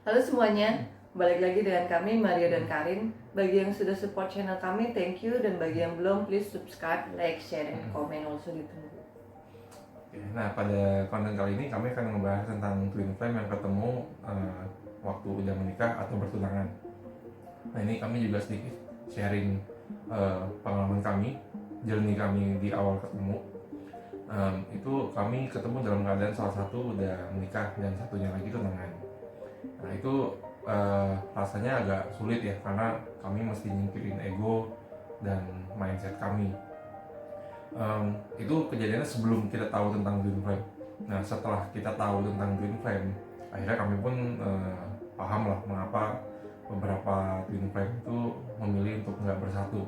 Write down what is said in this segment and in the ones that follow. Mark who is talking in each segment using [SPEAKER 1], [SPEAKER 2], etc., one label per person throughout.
[SPEAKER 1] Halo semuanya, balik lagi dengan kami Maria dan Karin. Bagi yang sudah support channel kami, thank you. Dan bagi yang belum, please subscribe, like, share, dan komen also ditunggu.
[SPEAKER 2] Nah, pada konten kali ini kami akan membahas tentang twin flame yang ketemu waktu udah menikah atau bertunangan. Nah, ini kami juga sedikit sharing pengalaman kami, journey kami di awal ketemu. Itu kami ketemu dalam keadaan salah satu udah menikah dan satunya lagi tunangan. Nah, itu rasanya agak sulit ya, karena kami mesti nyingkirin ego dan mindset kami. Itu kejadiannya sebelum kita tahu tentang twin flame. Nah, setelah kita tahu tentang twin flame, akhirnya kami pun paham lah mengapa beberapa twin flame itu memilih untuk nggak bersatu.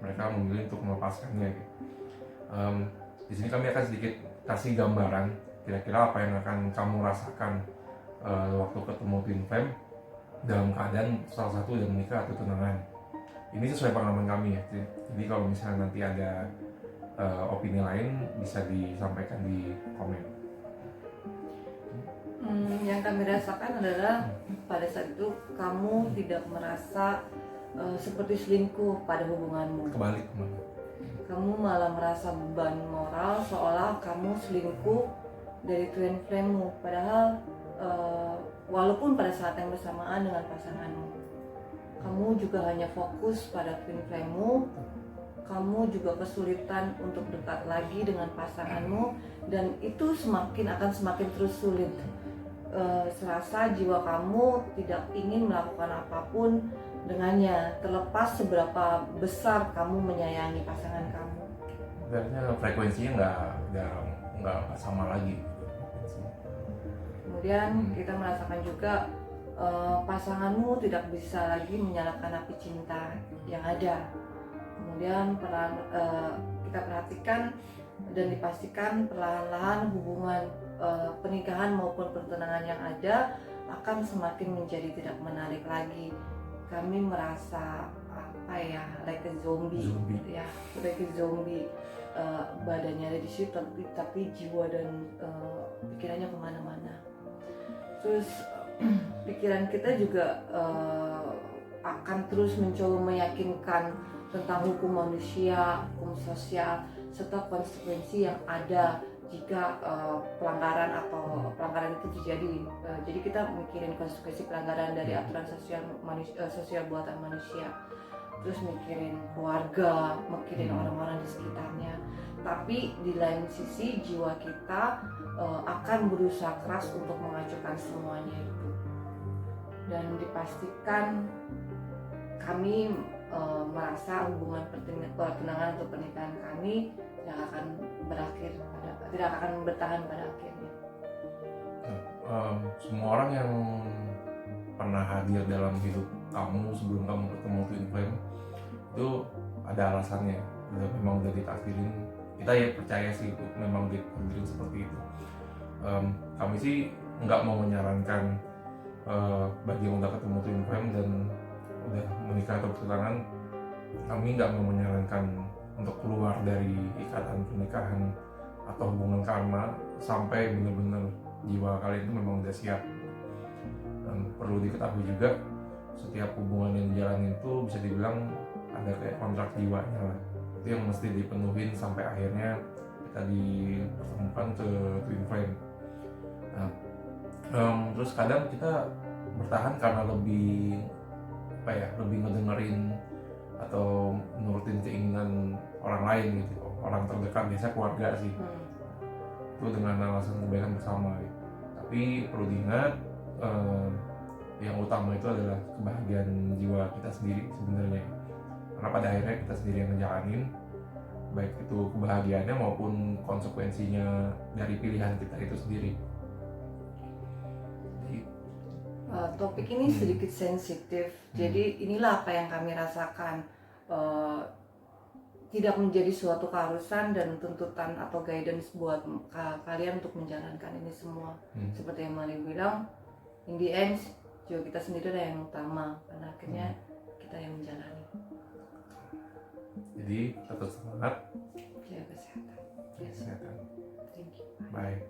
[SPEAKER 2] Mereka memilih untuk melepaskannya. Di sini kami akan sedikit kasih gambaran kira-kira apa yang akan kamu rasakan waktu ketemu twin flame dalam keadaan salah satu yang menikah atau tunangan. Ini sesuai pengalaman kami ya. Jadi kalau misalnya nanti ada opini lain bisa disampaikan di komen.
[SPEAKER 1] Yang kami rasakan adalah pada saat itu kamu tidak merasa seperti selingkuh pada hubunganmu.
[SPEAKER 2] Kebalik.
[SPEAKER 1] Kamu malah merasa beban moral seolah kamu selingkuh dari twin flame-mu. Padahal walaupun pada saat yang bersamaan dengan pasanganmu, kamu juga hanya fokus pada twin flame-mu. Kamu juga kesulitan untuk dekat lagi dengan pasanganmu, dan itu akan semakin terus sulit. Serasa jiwa kamu tidak ingin melakukan apapun dengannya, terlepas seberapa besar kamu menyayangi pasangan kamu.
[SPEAKER 2] Sebenarnya frekuensinya nggak sama lagi.
[SPEAKER 1] Kemudian kita merasakan juga pasanganmu tidak bisa lagi menyalakan api cinta yang ada. Kemudian kita perhatikan dan dipastikan perlahan-lahan hubungan pernikahan maupun pertunangan yang ada akan semakin menjadi tidak menarik lagi. Kami merasa like a zombie. Ya, like a zombie. Badannya ada di situ tapi jiwa dan pikirannya kemana-mana. Terus pikiran kita juga akan terus mencoba meyakinkan tentang hukum manusia, hukum sosial, serta konsekuensi yang ada jika pelanggaran itu terjadi. Jadi kita mikirin konsekuensi pelanggaran dari aturan sosial buatan manusia. Terus mikirin keluarga, mikirin orang-orang di sekitarnya. Tapi di lain sisi jiwa kita akan berusaha keras untuk menghancurkan semuanya itu. Dan dipastikan kami merasa hubungan pertunangan atau pernikahan kami tidak akan bertahan pada akhirnya.
[SPEAKER 2] Semua orang yang pernah hadir dalam hidup kamu sebelum kamu ketemu twin flame itu ada alasannya. Memang udah ditakdirin. Kita ya percaya sih itu memang ditakdirin seperti itu. Kami sih nggak mau menyarankan bagi yang udah ketemu twin flame dan udah menikah atau bertunangan, kami nggak mau menyarankan untuk keluar dari ikatan pernikahan atau hubungan karma sampai benar-benar jiwa kalian itu memang udah siap. Dan perlu diketahui juga, setiap hubungan yang dijalanin itu bisa dibilang ada kayak kontrak jiwanya lah. Itu yang mesti dipenuhin sampai akhirnya kita dipertemukan ke twin flame. Nah, terus kadang kita bertahan karena lebih ngedengerin atau nurutin keinginan orang lain gitu, orang terdekat, biasa keluarga sih. Itu dengan alasan kebaikan bersama gitu. Tapi perlu diingat yang utama itu adalah kebahagiaan jiwa kita sendiri sebenarnya, karena pada akhirnya kita sendiri yang ngejalanin baik itu kebahagiaannya maupun konsekuensinya dari pilihan kita itu sendiri.
[SPEAKER 1] Topik ini sedikit sensitif, jadi inilah apa yang kami rasakan. Tidak menjadi suatu keharusan dan tuntutan atau guidance buat kalian untuk menjalankan ini semua. Seperti yang Mali bilang, in the end jiwa kita sendiri lah yang utama, karena akhirnya kita yang menjalani.
[SPEAKER 2] Jadi tetap semangat,
[SPEAKER 1] Jaga kesehatan.
[SPEAKER 2] kesehatan.
[SPEAKER 1] Thank you.
[SPEAKER 2] Bye.